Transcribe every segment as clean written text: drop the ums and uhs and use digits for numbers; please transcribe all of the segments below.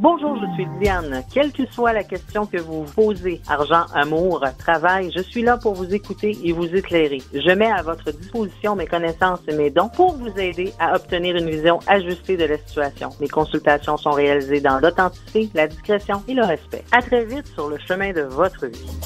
Bonjour, je suis Diane. Quelle que soit la question que vous posez, argent, amour, travail, je suis là pour vous écouter et vous éclairer. Je mets à votre disposition mes connaissances et mes dons pour vous aider à obtenir une vision ajustée de la situation. Mes consultations sont réalisées dans l'authenticité, la discrétion et le respect. À très vite sur le chemin de votre vie.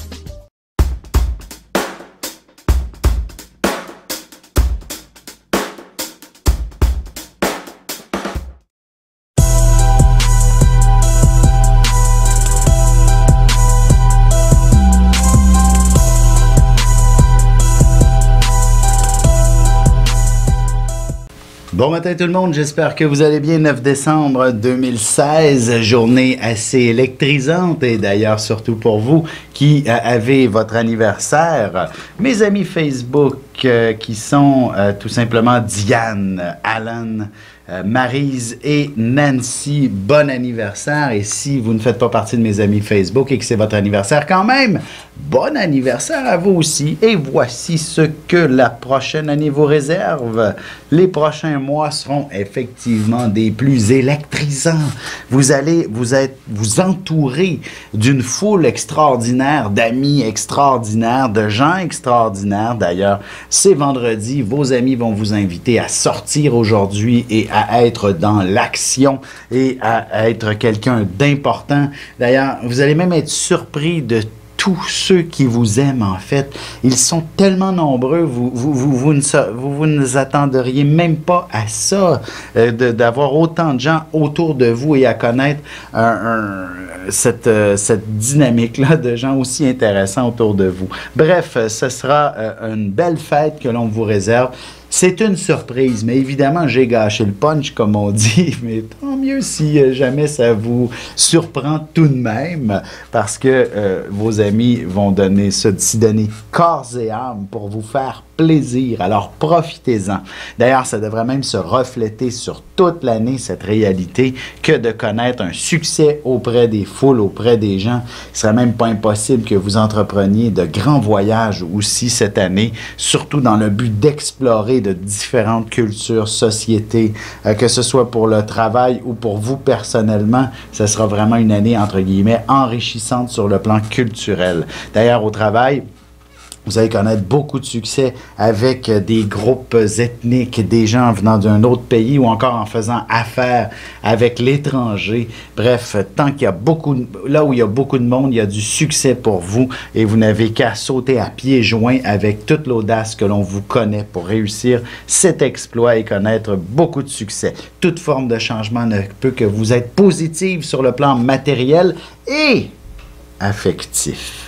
Bon matin tout le monde, j'espère que vous allez bien. 9 décembre 2016, journée assez électrisante et d'ailleurs surtout pour vous qui avez votre anniversaire. Mes amis Facebook qui sont tout simplement Diane, Alan, Maryse et Nancy, bon anniversaire. Et si vous ne faites pas partie de mes amis Facebook et que c'est votre anniversaire quand même, bon anniversaire à vous aussi. Et voici ce que la prochaine année vous réserve. Les prochains mois seront effectivement des plus électrisants. Vous allez vous entourer d'une foule extraordinaire, d'amis extraordinaires, de gens extraordinaires. D'ailleurs, c'est vendredi, vos amis vont vous inviter à sortir aujourd'hui et à être dans l'action et à être quelqu'un d'important. D'ailleurs, vous allez même être surpris de tous ceux qui vous aiment, en fait. Ils sont tellement nombreux, vous ne attendriez même pas à ça, d'avoir autant de gens autour de vous et à connaître cette dynamique-là de gens aussi intéressants autour de vous. Bref, ce sera une belle fête que l'on vous réserve. C'est une surprise, mais évidemment, j'ai gâché le punch, comme on dit, mais tant mieux si jamais ça vous surprend tout de même, parce que vos amis vont s'y donner corps et âme pour vous faire plaisir. Alors, profitez-en. D'ailleurs, ça devrait même se refléter sur toute l'année, cette réalité, que de connaître un succès auprès des foules, auprès des gens. Il ne serait même pas impossible que vous entrepreniez de grands voyages aussi cette année, surtout dans le but d'explorer de différentes cultures, sociétés, que ce soit pour le travail ou pour vous personnellement. Ce sera vraiment une année, entre guillemets, enrichissante sur le plan culturel. D'ailleurs, au travail, vous allez connaître beaucoup de succès avec des groupes ethniques, des gens venant d'un autre pays ou encore en faisant affaire avec l'étranger. Bref, tant qu'il y a là où il y a beaucoup de monde, il y a du succès pour vous et vous n'avez qu'à sauter à pieds joints avec toute l'audace que l'on vous connaît pour réussir cet exploit et connaître beaucoup de succès. Toute forme de changement ne peut que vous être positive sur le plan matériel et affectif.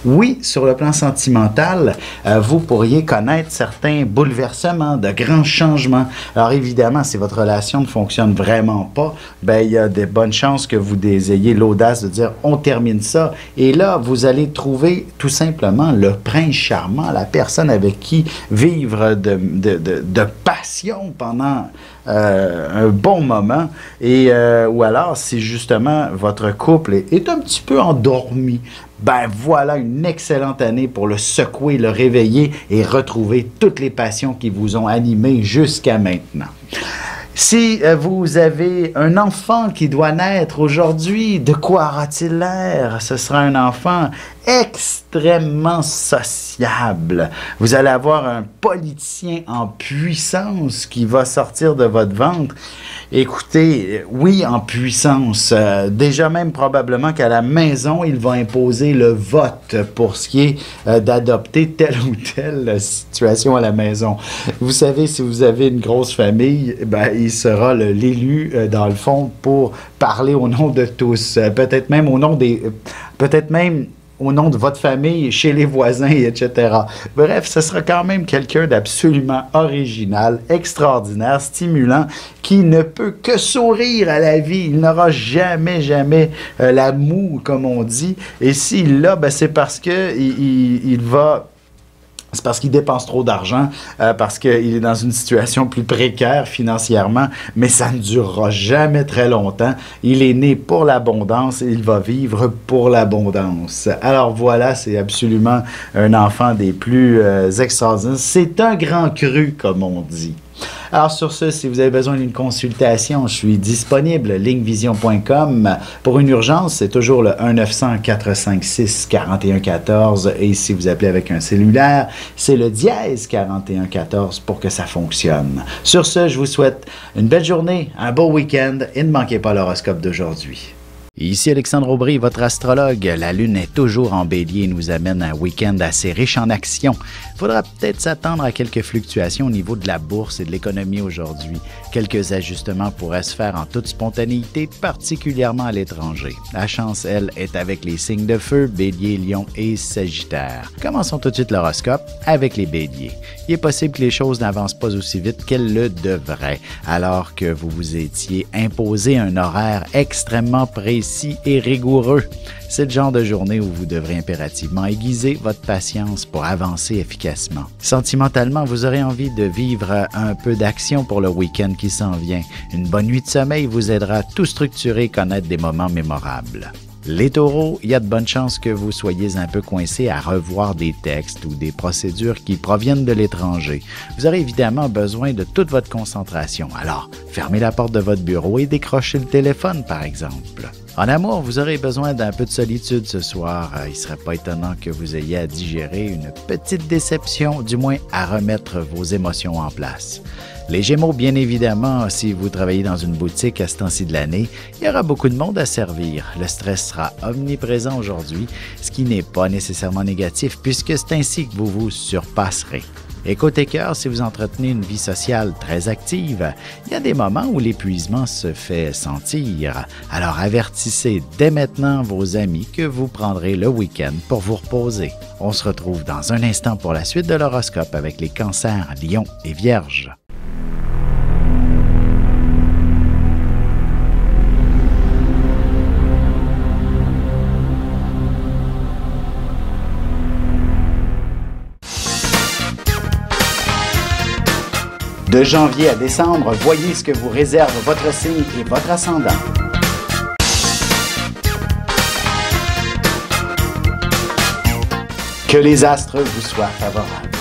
Oui, sur le plan sentimental, vous pourriez connaître certains bouleversements, de grands changements. Alors évidemment, si votre relation ne fonctionne vraiment pas, ben il y a de bonnes chances que vous ayez l'audace de dire on termine ça. Et là, vous allez trouver tout simplement le prince charmant, la personne avec qui vivre de passion pendant un bon moment. Et ou alors, si justement votre couple est un petit peu endormi, ben voilà une excellente année pour le secouer, le réveiller et retrouver toutes les passions qui vous ont animé jusqu'à maintenant. Si vous avez un enfant qui doit naître aujourd'hui, de quoi aura-t-il l'air? Ce sera un enfant extrêmement sociable. Vous allez avoir un politicien en puissance qui va sortir de votre ventre. Écoutez, oui, en puissance. Déjà même probablement qu'à la maison, il va imposer le vote pour ce qui est d'adopter telle ou telle situation à la maison. Vous savez, si vous avez une grosse famille, ben, il sera l'élu, dans le fond, pour parler au nom de tous. Peut-être même au nom au nom de votre famille, chez les voisins, etc. Bref, ce sera quand même quelqu'un d'absolument original, extraordinaire, stimulant, qui ne peut que sourire à la vie. Il n'aura jamais la moue, comme on dit. Et s'il l'a, ben c'est parce que c'est parce qu'il dépense trop d'argent, parce qu'il est dans une situation plus précaire financièrement, mais ça ne durera jamais très longtemps. Il est né pour l'abondance et il va vivre pour l'abondance. Alors voilà, c'est absolument un enfant des plus extraordinaires. C'est un grand cru, comme on dit. Alors sur ce, si vous avez besoin d'une consultation, je suis disponible, lignevision.com. Pour une urgence, c'est toujours le 1-900-456-4114 et si vous appelez avec un cellulaire, c'est le dièse 4114 pour que ça fonctionne. Sur ce, je vous souhaite une belle journée, un beau week-end et ne manquez pas l'horoscope d'aujourd'hui. Ici Alexandre Aubry, votre astrologue. La Lune est toujours en Bélier et nous amène un week-end assez riche en actions. Il faudra peut-être s'attendre à quelques fluctuations au niveau de la bourse et de l'économie aujourd'hui. Quelques ajustements pourraient se faire en toute spontanéité, particulièrement à l'étranger. La chance, elle, est avec les signes de feu, Bélier, Lion et Sagittaire. Commençons tout de suite l'horoscope avec les Béliers. Il est possible que les choses n'avancent pas aussi vite qu'elles le devraient, alors que vous vous étiez imposé un horaire extrêmement précis et rigoureux. C'est le genre de journée où vous devrez impérativement aiguiser votre patience pour avancer efficacement. Sentimentalement, vous aurez envie de vivre un peu d'action pour le week-end qui s'en vient. Une bonne nuit de sommeil vous aidera à tout structurer et connaître des moments mémorables. Les taureaux, il y a de bonnes chances que vous soyez un peu coincés à revoir des textes ou des procédures qui proviennent de l'étranger. Vous aurez évidemment besoin de toute votre concentration. Alors, fermez la porte de votre bureau et décrochez le téléphone, par exemple. En amour, vous aurez besoin d'un peu de solitude ce soir. Il ne serait pas étonnant que vous ayez à digérer une petite déception, du moins à remettre vos émotions en place. Les Gémeaux, bien évidemment, si vous travaillez dans une boutique à ce temps-ci de l'année, il y aura beaucoup de monde à servir. Le stress sera omniprésent aujourd'hui, ce qui n'est pas nécessairement négatif puisque c'est ainsi que vous vous surpasserez. Et côté cœur, si vous entretenez une vie sociale très active, il y a des moments où l'épuisement se fait sentir. Alors avertissez dès maintenant vos amis que vous prendrez le week-end pour vous reposer. On se retrouve dans un instant pour la suite de l'horoscope avec les cancers, lions et vierges. De janvier à décembre, voyez ce que vous réserve votre signe et votre ascendant. Que les astres vous soient favorables.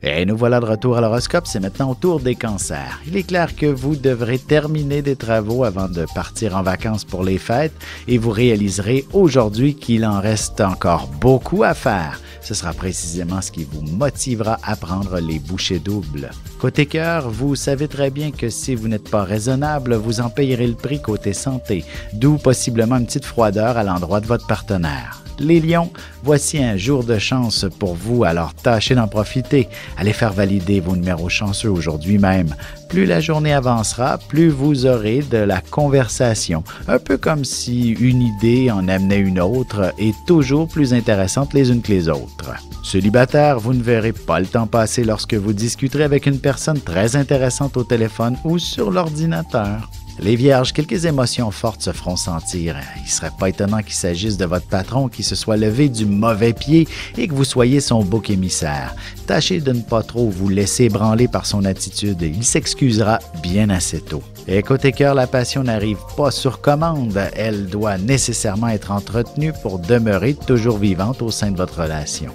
Et nous voilà de retour à l'horoscope, c'est maintenant au tour des cancers. Il est clair que vous devrez terminer des travaux avant de partir en vacances pour les fêtes et vous réaliserez aujourd'hui qu'il en reste encore beaucoup à faire. Ce sera précisément ce qui vous motivera à prendre les bouchées doubles. Côté cœur, vous savez très bien que si vous n'êtes pas raisonnable, vous en payerez le prix côté santé, d'où possiblement une petite froideur à l'endroit de votre partenaire. Les lions, voici un jour de chance pour vous, alors tâchez d'en profiter. Allez faire valider vos numéros chanceux aujourd'hui même. Plus la journée avancera, plus vous aurez de la conversation. Un peu comme si une idée en amenait une autre et toujours plus intéressante les unes que les autres. Célibataire, vous ne verrez pas le temps passer lorsque vous discuterez avec une personne très intéressante au téléphone ou sur l'ordinateur. Les Vierges, quelques émotions fortes se feront sentir. Il ne serait pas étonnant qu'il s'agisse de votre patron qui se soit levé du mauvais pied et que vous soyez son bouc émissaire. Tâchez de ne pas trop vous laisser ébranler par son attitude. Il s'excusera bien assez tôt. Et côté cœur, la passion n'arrive pas sur commande. Elle doit nécessairement être entretenue pour demeurer toujours vivante au sein de votre relation.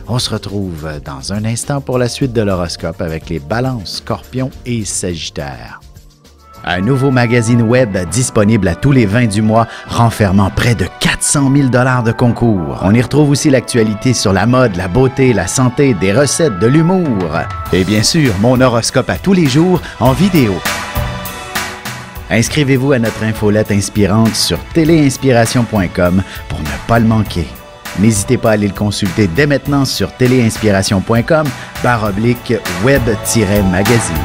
On se retrouve dans un instant pour la suite de l'horoscope avec les Balances, Scorpions et Sagittaires. Un nouveau magazine web disponible à tous les 20 du mois, renfermant près de 400 000 $ de concours. On y retrouve aussi l'actualité sur la mode, la beauté, la santé, des recettes, de l'humour. Et bien sûr, mon horoscope à tous les jours en vidéo. Inscrivez-vous à notre infolette inspirante sur téléinspiration.com pour ne pas le manquer. N'hésitez pas à aller le consulter dès maintenant sur téléinspiration.com/web-magazine.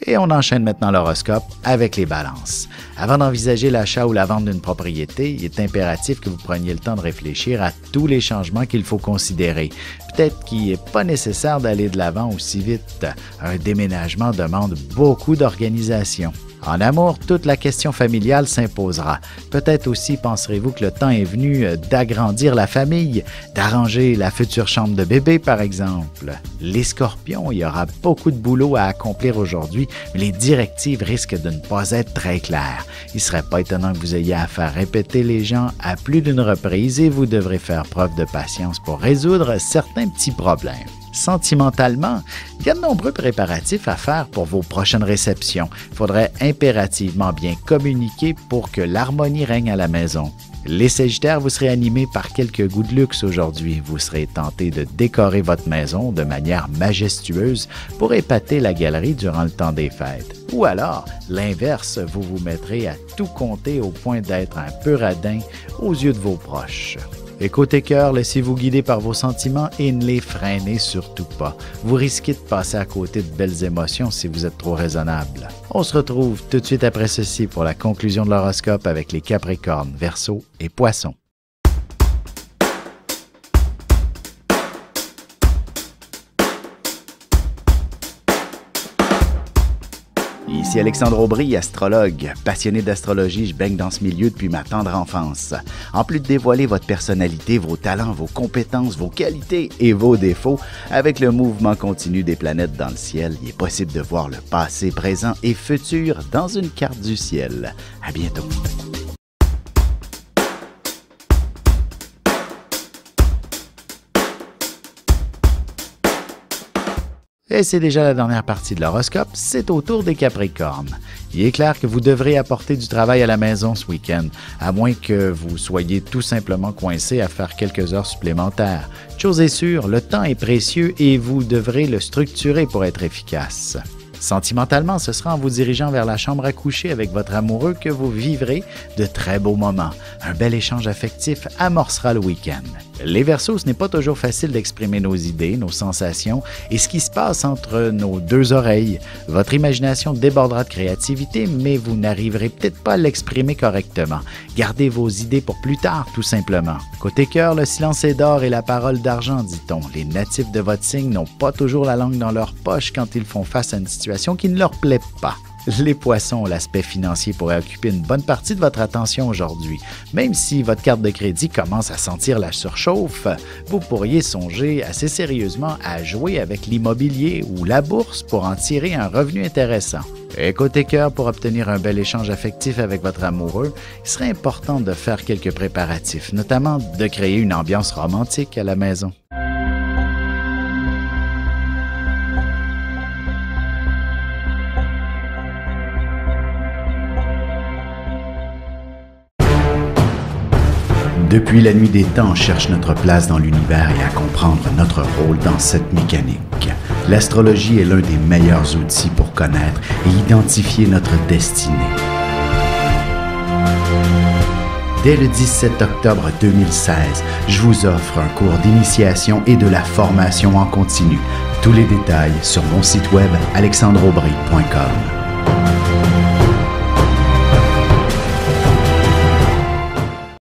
Et on enchaîne maintenant l'horoscope avec les balances. Avant d'envisager l'achat ou la vente d'une propriété, il est impératif que vous preniez le temps de réfléchir à tous les changements qu'il faut considérer. Peut-être qu'il n'est pas nécessaire d'aller de l'avant aussi vite. Un déménagement demande beaucoup d'organisation. En amour, toute la question familiale s'imposera. Peut-être aussi penserez-vous que le temps est venu d'agrandir la famille, d'arranger la future chambre de bébé par exemple. Les Scorpions, il y aura beaucoup de boulot à accomplir aujourd'hui, mais les directives risquent de ne pas être très claires. Il ne serait pas étonnant que vous ayez à faire répéter les gens à plus d'une reprise et vous devrez faire preuve de patience pour résoudre certains petits problèmes. Sentimentalement, il y a de nombreux préparatifs à faire pour vos prochaines réceptions. Il faudrait impérativement bien communiquer pour que l'harmonie règne à la maison. Les Sagittaires, vous serez animés par quelques goûts de luxe aujourd'hui. Vous serez tentés de décorer votre maison de manière majestueuse pour épater la galerie durant le temps des fêtes. Ou alors, l'inverse, vous vous mettrez à tout compter au point d'être un peu radin aux yeux de vos proches. Et côté cœur, laissez-vous guider par vos sentiments et ne les freinez surtout pas. Vous risquez de passer à côté de belles émotions si vous êtes trop raisonnable. On se retrouve tout de suite après ceci pour la conclusion de l'horoscope avec les Capricornes, Verseaux et Poissons. Ici Alexandre Aubry, astrologue. Passionné d'astrologie, je baigne dans ce milieu depuis ma tendre enfance. En plus de dévoiler votre personnalité, vos talents, vos compétences, vos qualités et vos défauts, avec le mouvement continu des planètes dans le ciel, il est possible de voir le passé, présent et futur dans une carte du ciel. À bientôt. Et c'est déjà la dernière partie de l'horoscope, c'est au tour des Capricornes. Il est clair que vous devrez apporter du travail à la maison ce week-end, à moins que vous soyez tout simplement coincé à faire quelques heures supplémentaires. Chose est sûre, le temps est précieux et vous devrez le structurer pour être efficace. Sentimentalement, ce sera en vous dirigeant vers la chambre à coucher avec votre amoureux que vous vivrez de très beaux moments. Un bel échange affectif amorcera le week-end. Les Verseaux, ce n'est pas toujours facile d'exprimer nos idées, nos sensations et ce qui se passe entre nos deux oreilles. Votre imagination débordera de créativité, mais vous n'arriverez peut-être pas à l'exprimer correctement. Gardez vos idées pour plus tard, tout simplement. Côté cœur, le silence est d'or et la parole d'argent, dit-on. Les natifs de votre signe n'ont pas toujours la langue dans leur poche quand ils font face à une situation qui ne leur plaît pas. Les Poissons, l'aspect financier pourrait occuper une bonne partie de votre attention aujourd'hui. Même si votre carte de crédit commence à sentir la surchauffe, vous pourriez songer assez sérieusement à jouer avec l'immobilier ou la bourse pour en tirer un revenu intéressant. Et côté cœur, pour obtenir un bel échange affectif avec votre amoureux, il serait important de faire quelques préparatifs, notamment de créer une ambiance romantique à la maison. Depuis la nuit des temps, on cherche notre place dans l'univers et à comprendre notre rôle dans cette mécanique. L'astrologie est l'un des meilleurs outils pour connaître et identifier notre destinée. Dès le 17 octobre 2016, je vous offre un cours d'initiation et de la formation en continu. Tous les détails sur mon site web alexandreaubry.com.